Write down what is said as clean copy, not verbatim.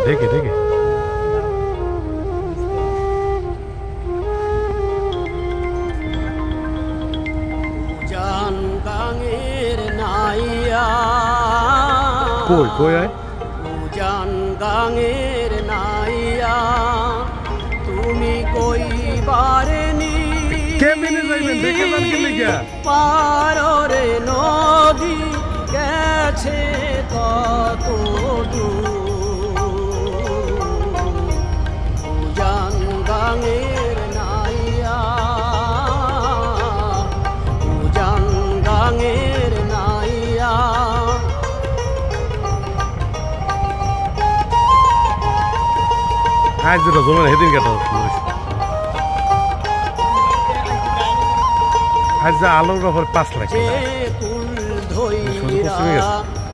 ডেকে ডেকে জান গাঙের নাইয়া কই কই আয় জান গাঙের নাইয়া তুমি কইবারে নি কেমনে যাইবেন দেখে যান কি লিখা পারে নদী গেছে কত দূর জান গাঙের নাইয়া জান গাঙের নাইয়া আজ যেটা জমেন সেদিন কেটা আজ যা আলোর ব্যাপারে 5 লাখ কুল ধইরা